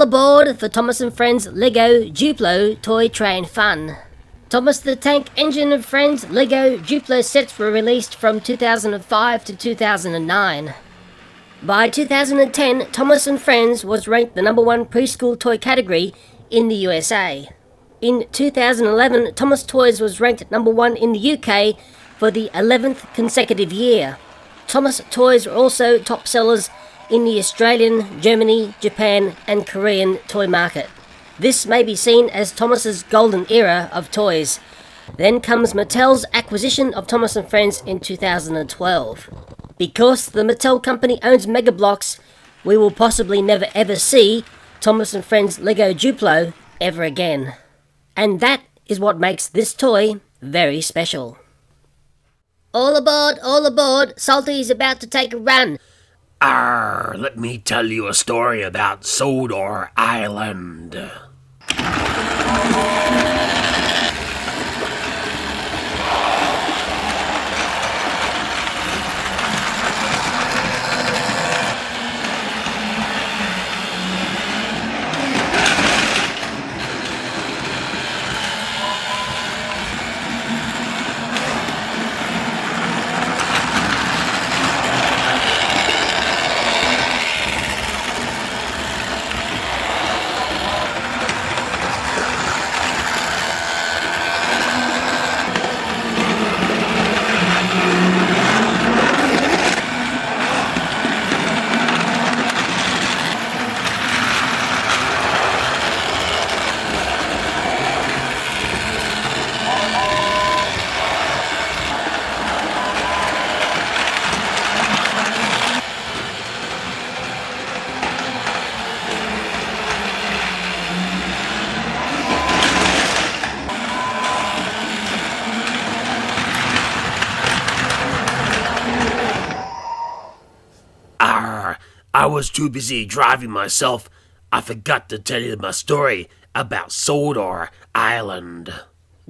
aboard for Thomas and Friends Lego Duplo Toy Train Fun. Thomas the Tank Engine and Friends Lego Duplo sets were released from 2005 to 2009. By 2010, Thomas and Friends was ranked the #1 preschool toy category in the USA. In 2011, Thomas Toys was ranked #1 in the UK for the 11th consecutive year. Thomas Toys were also top sellers in the Australian, Germany, Japan and Korean toy market. This may be seen as Thomas's golden era of toys. Then comes Mattel's acquisition of Thomas and Friends in 2012. Because the Mattel company owns Mega Bloks, we will possibly never ever see Thomas and Friends Lego Duplo ever again. And that is what makes this toy very special. All aboard, Salty's about to take a run. Let me tell you a story about Sodor Island. I was too busy driving myself. I forgot to tell you my story about Sodor Island.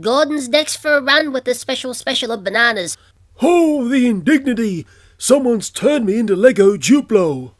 Gordon's next for a run with the special of bananas. Oh, the indignity! Someone's turned me into Lego Duplo.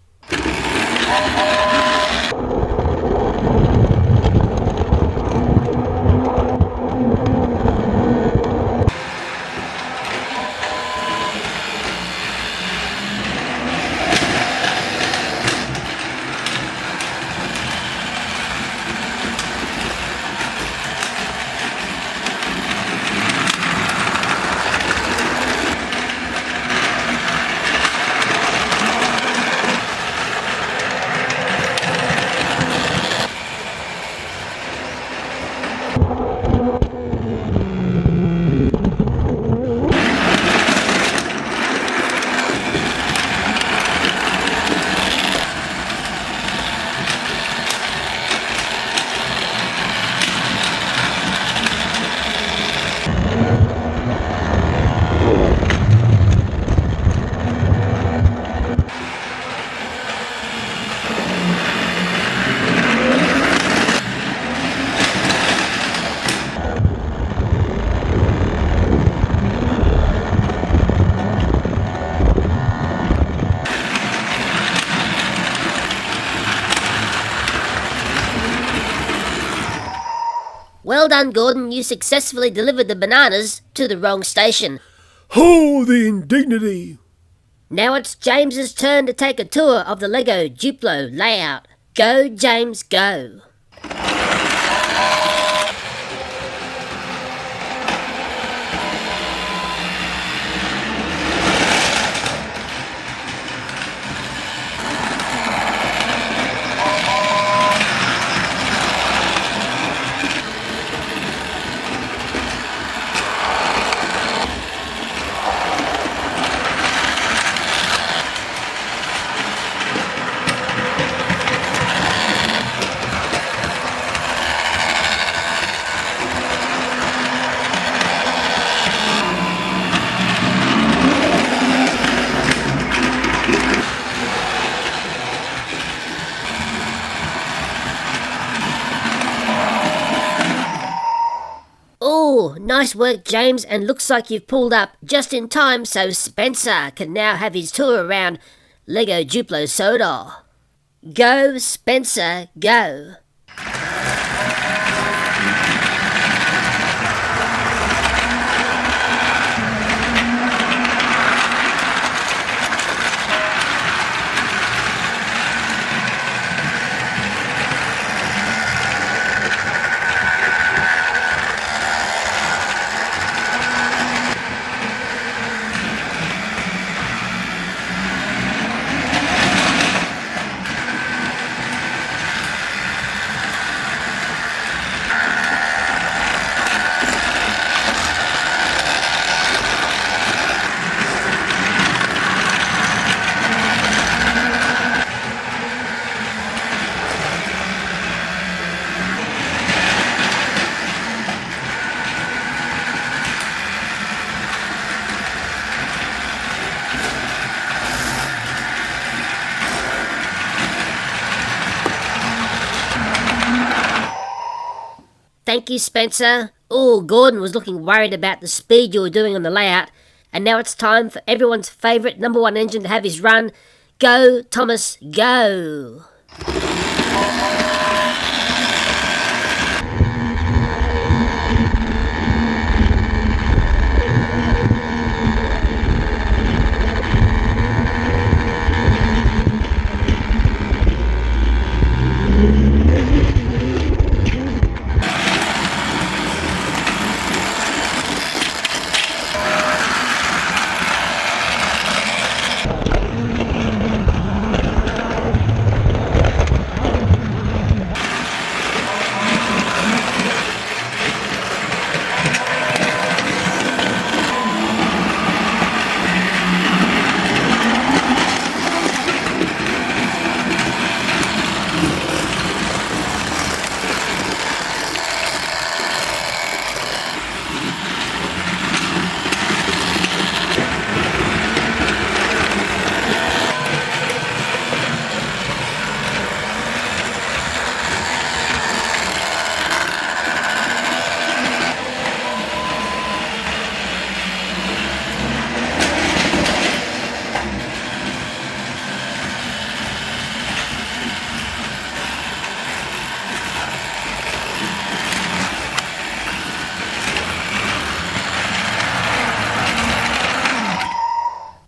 Well done, Gordon. You successfully delivered the bananas to the wrong station. Oh, the indignity! Now it's James's turn to take a tour of the Lego Duplo layout. Go, James, go. Nice work, James, and looks like you've pulled up just in time so Spencer can now have his tour around Lego Duplo Sodor. Go, Spencer, go. Thank you, Spencer. Oh, Gordon was looking worried about the speed you were doing on the layout. And now it's time for everyone's favourite number one engine to have his run. Go, Thomas, go!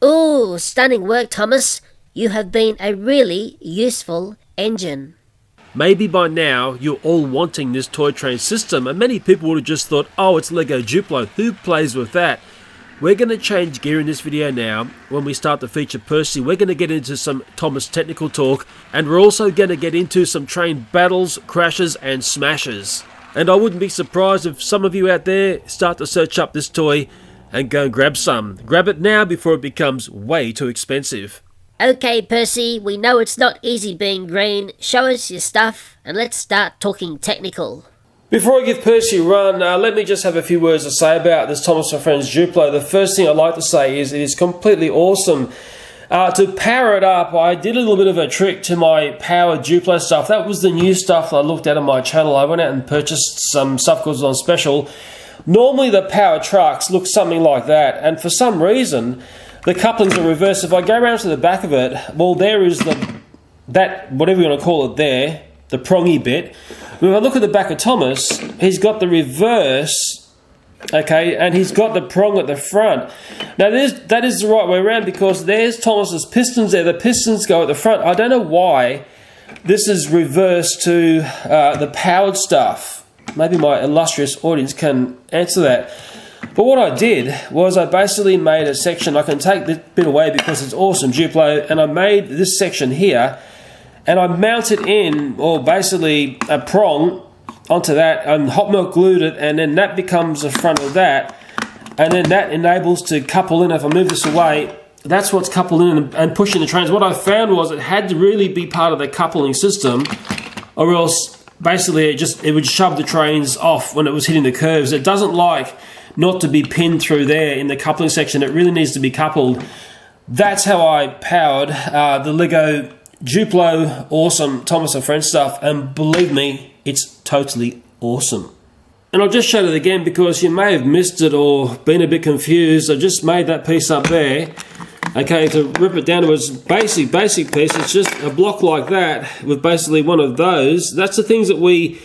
Ooh, stunning work, Thomas. You have been a really useful engine. Maybe by now you're all wanting this toy train system, and many people would have just thought, oh, it's Lego Duplo, who plays with that? We're going to change gear in this video now. When we start to feature Percy, we're going to get into some Thomas technical talk, and we're also going to get into some train battles, crashes and smashes. And I wouldn't be surprised if some of you out there start to search up this toy and go and grab some. Grab it now before it becomes way too expensive. Okay, Percy, we know it's not easy being green. Show us your stuff and let's start talking technical. Before I give Percy a run, let me just have a few words to say about this Thomas & Friends Duplo. The first thing I'd like to say is it is completely awesome. To power it up, I did a little bit of a trick to my power Duplo stuff. That was the new stuff that I looked at on my channel. I went out and purchased some stuff because it was on special. Normally the power trucks look something like that, and for some reason the couplings are reversed. If I go around to the back of it, well, there is that whatever you want to call it there, the prongy bit. When I look at the back of Thomas, he's got the reverse, okay, and he's got the prong at the front. Now that is the right way around, because there's Thomas's pistons there. The pistons go at the front. I don't know why this is reversed to the powered stuff. Maybe my illustrious audience can answer that. But what I did was I basically made a section. I can take this bit away because it's awesome Duplo, and I made this section here, and I mounted in, or basically a prong onto that, and hot melt glued it, and then that becomes the front of that, and then that enables to couple in. If I move this away, that's what's coupled in and pushing the trains. What I found was it had to really be part of the coupling system, or else basically it would shove the trains off when it was hitting the curves. It doesn't like not to be pinned through there in the coupling section. It really needs to be coupled. That's how I powered the Lego Duplo awesome Thomas & Friends stuff, and believe me, it's totally awesome. And I'll just show it again because you may have missed it or been a bit confused. I just made that piece up there, Okay, to rip it down to its basic piece, it's just a block like that with basically one of those. That's the things that we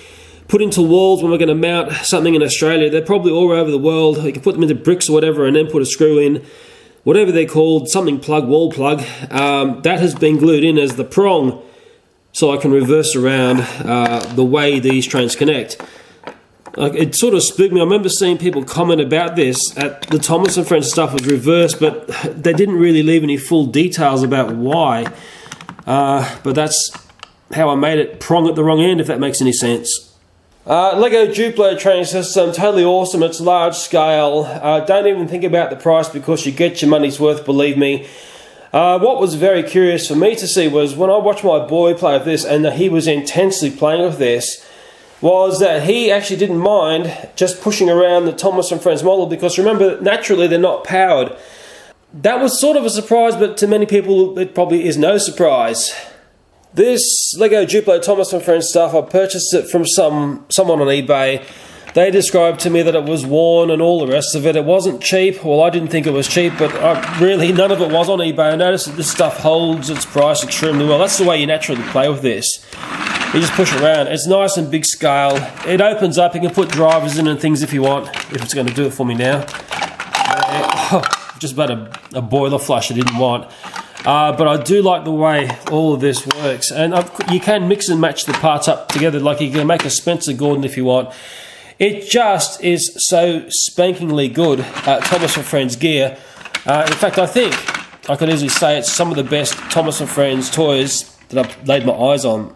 put into walls when we're going to mount something in Australia. They're probably all over the world. You can put them into bricks or whatever and then put a screw in, whatever they're called, something plug, wall plug. That has been glued in as the prong so I can reverse around the way these trains connect. It sort of spooked me. I remember seeing people comment about this at the Thomas and Friends stuff was reversed, but they didn't really leave any full details about why. But that's how I made it prong at the wrong end, if that makes any sense. Lego Duplo train system, totally awesome. It's large scale. Don't even think about the price because you get your money's worth, believe me. What was very curious for me to see was when I watched my boy play with this and he was intensely playing with this, was that he actually didn't mind just pushing around the Thomas and Friends model because remember, naturally they're not powered. That was sort of a surprise, but to many people it probably is no surprise. This Lego Duplo Thomas and Friends stuff, I purchased it from someone on eBay. They described to me that it was worn and all the rest of it. It wasn't cheap. Well, I didn't think it was cheap, but really none of it was on eBay. I noticed that this stuff holds its price extremely well. That's the way you naturally play with this. You just push it around. It's nice and big scale. It opens up. You can put drivers in and things if you want, if it's going to do it for me now. Just about a boiler flush I didn't want. But I do like the way all of this works. And you can mix and match the parts up together. Like you can make a Spencer Gordon if you want. It just is so spankingly good Thomas and Friends gear. In fact, I think I could easily say it's some of the best Thomas and Friends toys that I've laid my eyes on.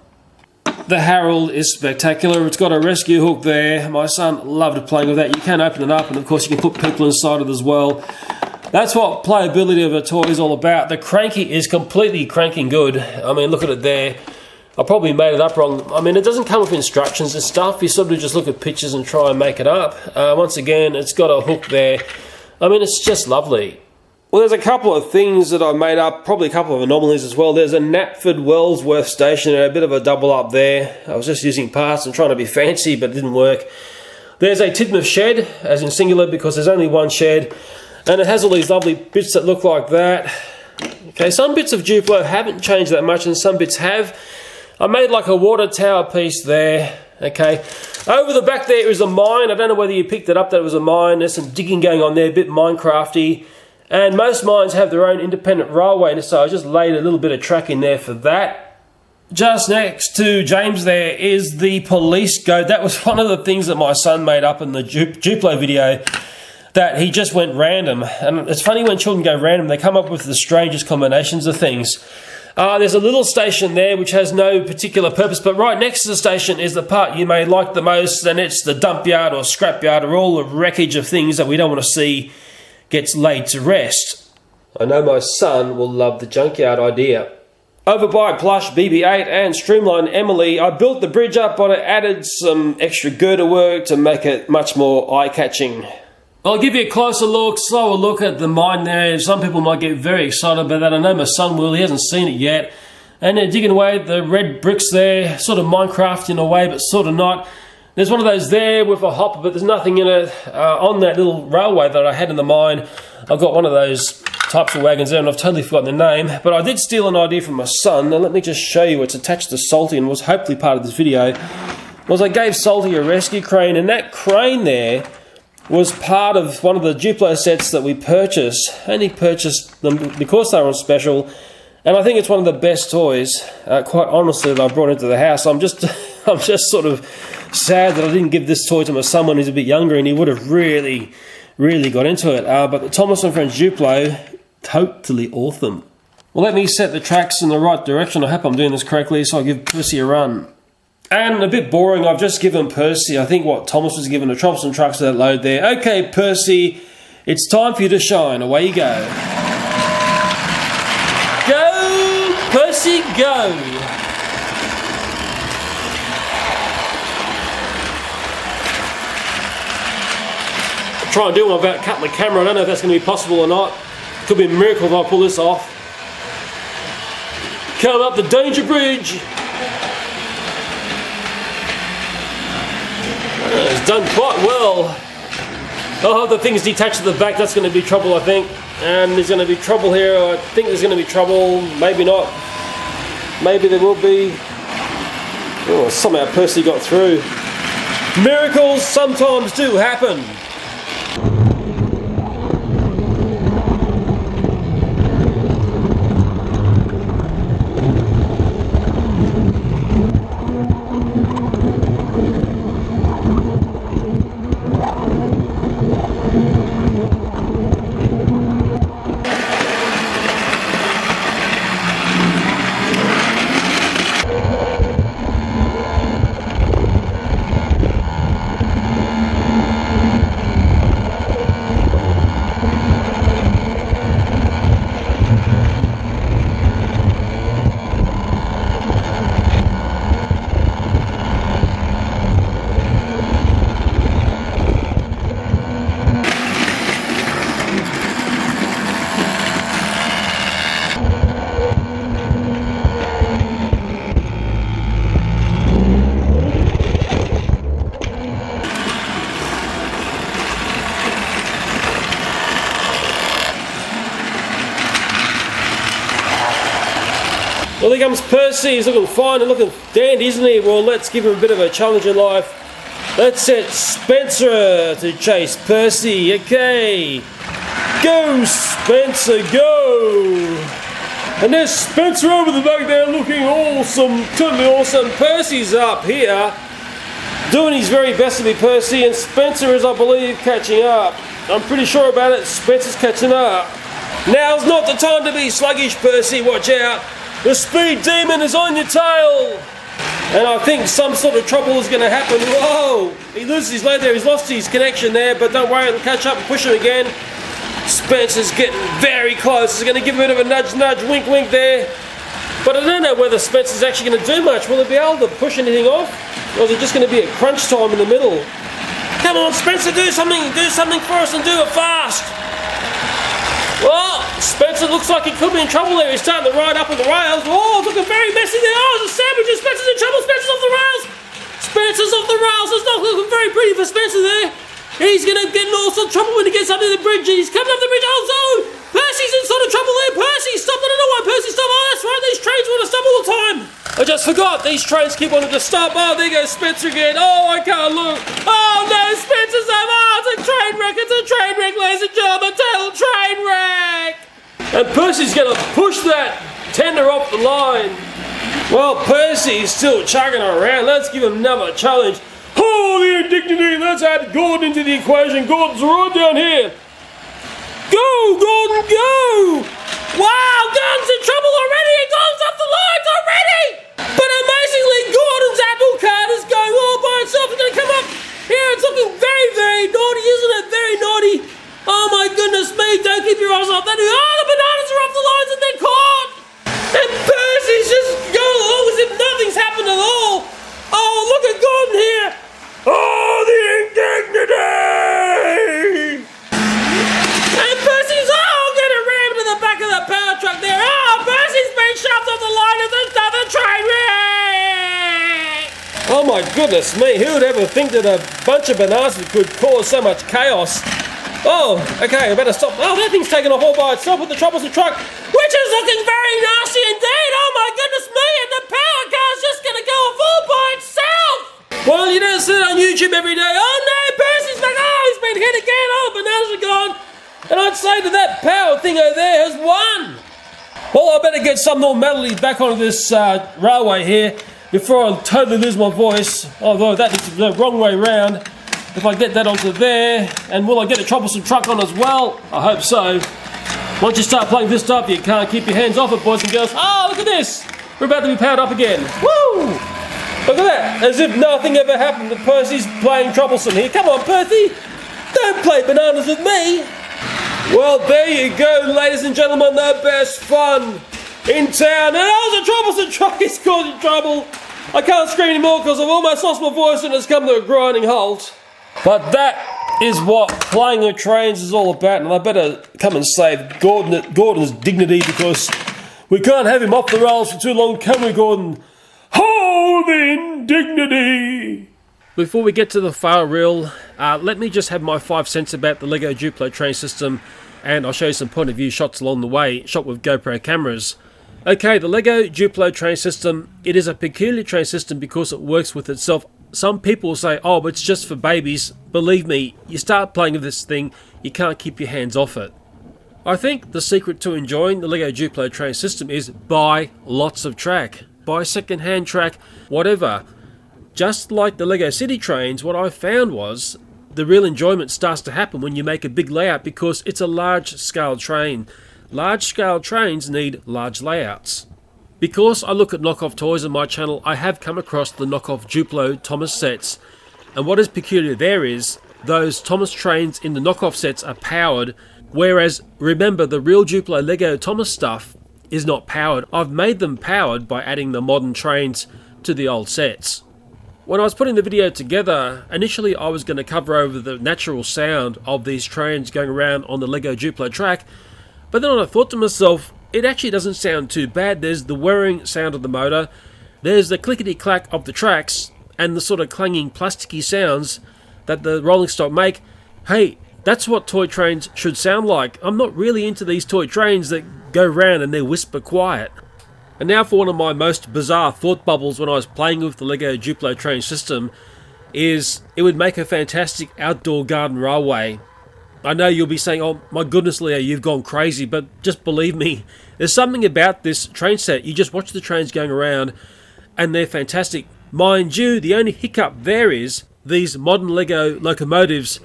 The Harold is spectacular. It's got a rescue hook there. My son loved playing with that. You can open it up and of course you can put people inside it as well. That's what playability of a toy is all about. The Cranky is completely cranking good. I mean, look at it there. I probably made it up wrong. I mean, it doesn't come with instructions and stuff. You sort of just look at pictures and try and make it up. Once again, it's got a hook there. I mean, it's just lovely. Well, there's a couple of things that I made up, probably a couple of anomalies as well. There's a Knapford Wellsworth station, a bit of a double up there. I was just using parts and trying to be fancy, but it didn't work. There's a Tidmouth shed, as in singular, because there's only one shed. And it has all these lovely bits that look like that. Okay, some bits of Duplo haven't changed that much, and some bits have. I made like a water tower piece there. Okay, over the back there is a mine. I don't know whether you picked it up that it was a mine. There's some digging going on there, a bit Minecrafty. And most mines have their own independent railway, so I just laid a little bit of track in there for that. Just next to James there is the police goat. That was one of the things that my son made up in the Duplo video, that he just went random. And it's funny when children go random, they come up with the strangest combinations of things. There's a little station there which has no particular purpose, but right next to the station is the part you may like the most, and it's the dump yard or scrap yard, or all the wreckage of things that we don't want to see gets laid to rest. I know my son will love the junkyard idea. Over by Plush, BB-8 and Streamline Emily, I built the bridge up, but I added some extra girder work to make it much more eye-catching. I'll give you a closer look, slower look at the mine there. Some people might get very excited about that. I know my son will, he hasn't seen it yet. And they're digging away at the red bricks there, sort of Minecraft in a way, but sort of not. There's one of those there with a hopper, but there's nothing in it. On that little railway that I had in the mine, I've got one of those types of wagons there, and I've totally forgotten the name. But I did steal an idea from my son. Now let me just show you. It's attached to Salty and was hopefully part of this video. Was I gave Salty a rescue crane, and that crane there was part of one of the Duplo sets that we purchased. I only purchased them because they were on special, and I think it's one of the best toys, quite honestly, that I brought into the house. I'm just sort of sad that I didn't give this toy to my son when he's a bit younger, and he would have really got into it. But the Thomas and Friends Duplo, totally awesome. Well, let me set the tracks in the right direction. I hope I'm doing this correctly, so I'll give Percy a run. And a bit boring, I've just given Percy, I think what Thomas was given, a Thompson trucks that load there. Okay, Percy, it's time for you to shine. Away you go. Go, Percy, go! I'll try and do one without cutting the camera. I don't know if that's going to be possible or not. Could be a miracle if I pull this off. Come up the danger bridge. It's done quite well. I'll have the things detached at the back. That's going to be trouble, I think. and there's going to be trouble here. I think there's going to be trouble, maybe not. Maybe there will be. Oh, somehow Percy got through. Miracles sometimes do happen. Well, here comes Percy. He's looking fine and looking dandy, isn't he? Well, let's give him a bit of a challenge in life. Let's set Spencer to chase Percy. Okay. Go, Spencer, go! And there's Spencer over the back there looking awesome, totally awesome. Percy's up here, doing his very best to be Percy, and Spencer is, I believe, catching up. I'm pretty sure about it. Spencer's catching up. Now's not the time to be sluggish, Percy. Watch out. The speed demon is on your tail. And I think some sort of trouble is going to happen. Whoa! He loses his leg there. He's lost his connection there, but don't worry, it'll catch up and push him again. Spencer's getting very close. He's going to give him a bit of a nudge, nudge, wink, wink there. But I don't know whether Spencer's actually going to do much. Will he be able to push anything off? Or is it just going to be a crunch time in the middle? Come on, Spencer, do something for us and do it fast. Well, Spencer looks like he could be in trouble there. He's starting to ride up on the rails. Oh, it's looking very messy there. Oh, there's a sandwich and Spencer's in trouble. Spencer's off the rails. Spencer's off the rails. It's not looking very pretty for Spencer there. He's going to get in all sorts of trouble when he gets up to the bridge. He's coming up the bridge. Oh, so Percy's in sort of trouble there. Percy stopped. I don't know why Percy stopped. Oh, that's right. These trains want to stop all the time. I just forgot. These trains keep wanting to stop. Oh, there goes Spencer again. Oh, I can't look. Oh, no, Spencer's up. Oh, it's a train wreck. It's a train wreck, ladies and gentlemen. Total train wreck. And Percy's going to push that tender off the line. Well, Percy's still chugging around. Let's give him another challenge. Oh, the indignity! Let's add Gordon into the equation. Gordon's right down here. Go, Gordon, go! Wow, Gordon's in trouble already! Gordon's off the lines already! But amazingly, Gordon's apple cart is going all by itself. It's going to come up here. It's looking very, very naughty, isn't it? Very naughty. Oh my goodness me! Don't keep your eyes off that. Oh, the bananas are off the lines and they're caught! And Percy's just going along as if nothing's happened at all. Oh, look at Gordon here. Oh, the indignity! And Percy's, getting rammed to the back of the power truck there. Oh, Percy's been shoved off the line of another train wreck! Oh my goodness me, who would ever think that a bunch of bananas could cause so much chaos? Oh, okay, I better stop. Oh, that thing's taken off all by itself with the troublesome truck, which is looking very nasty indeed. Oh my goodness me, and the power car's just going to go off all by itself. Well, you don't see it on YouTube every day. Oh no, Percy's back. Oh, he's been hit again. Oh, the bananas are gone. And I'd say that that power thing over there has won. Well, I better get some normality back onto this railway here before I totally lose my voice. Although that is the wrong way round. If I get that onto there, and will I get a troublesome truck on as well? I hope so. Once you start playing this stuff, you can't keep your hands off it, boys and girls. Oh, look at this. We're about to be powered up again. Woo! Look at that. As if nothing ever happened. And Percy's playing troublesome here. Come on, Percy. Don't play bananas with me. Well, there you go, ladies and gentlemen. The best fun in town. And that was a troublesome truck. It's causing trouble. I can't scream anymore because I've almost lost my voice and it's come to a grinding halt. But that is what playing with trains is all about, and I better come and save Gordon's dignity because we can't have him off the rails for too long, can we, Gordon? Oh, the indignity! Before we get to the final reel, let me just have my 5 cents about the Lego Duplo train system. and I'll show you some point of view shots along the way, shot with GoPro cameras. Okay, the Lego Duplo train system, it is a peculiar train system because it works with itself. Some people say, oh, it's just for babies. Believe me, you start playing with this thing, you can't keep your hands off it. I think the secret to enjoying the Lego Duplo train system is buy lots of track. Buy second-hand track, whatever. Just like the Lego City trains, what I found was the real enjoyment starts to happen when you make a big layout because it's a large-scale train. Large-scale trains need large layouts. Because I look at knockoff toys on my channel, I have come across the knockoff Duplo Thomas sets. And what is peculiar there is, those Thomas trains in the knockoff sets are powered, whereas, remember, the real Duplo Lego Thomas stuff is not powered. I've made them powered by adding the modern trains to the old sets. When I was putting the video together, initially I was going to cover over the natural sound of these trains going around on the Lego Duplo track, but then I thought to myself, it actually doesn't sound too bad. There's the whirring sound of the motor, there's the clickety-clack of the tracks, and the sort of clanging plasticky sounds that the rolling stock make. Hey, that's what toy trains should sound like. I'm not really into these toy trains that go round and they whisper quiet. And now for one of my most bizarre thought bubbles when I was playing with the Lego Duplo train system is it would make a fantastic outdoor garden railway. I know you'll be saying, oh my goodness Leo, you've gone crazy, but just believe me, there's something about this train set. You just watch the trains going around and they're fantastic. Mind you, the only hiccup there is these modern Lego locomotives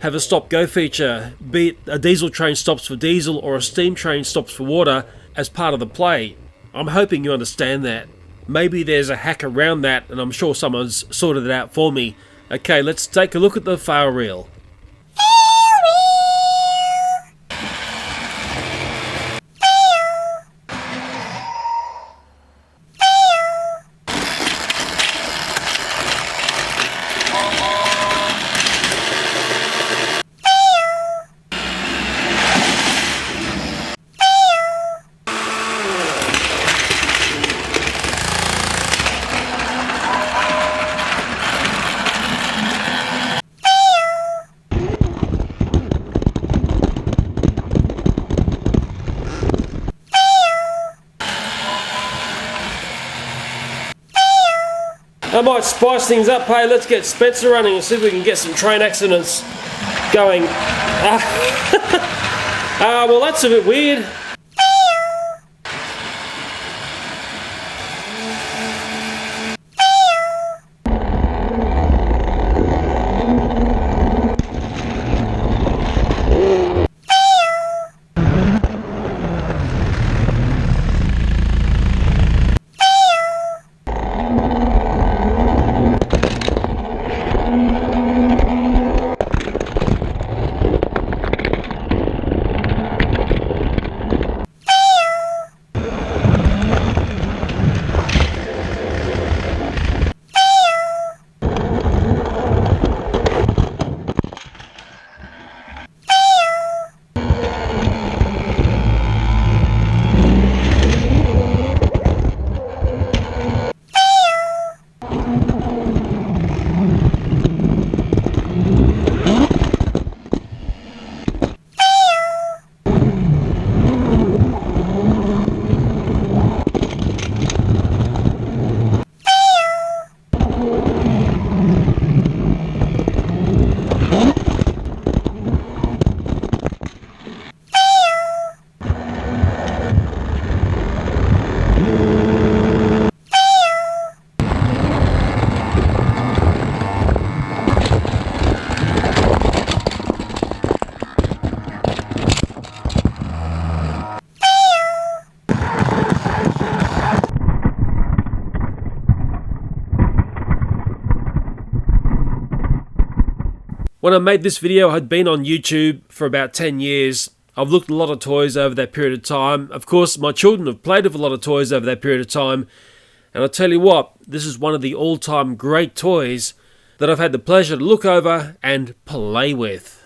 have a stop-go feature, be it a diesel train stops for diesel or a steam train stops for water as part of the play. I'm hoping you understand that. Maybe there's a hack around that and I'm sure someone's sorted it out for me. Okay, let's take a look at the fail reel. I might spice things up. Hey, let's get Spencer running and see if we can get some train accidents going. Well, that's a bit weird. When I made this video, I'd been on YouTube for about 10 years. I've looked at a lot of toys over that period of time. Of course, my children have played with a lot of toys over that period of time. And I'll tell you what, this is one of the all-time great toys that I've had the pleasure to look over and play with.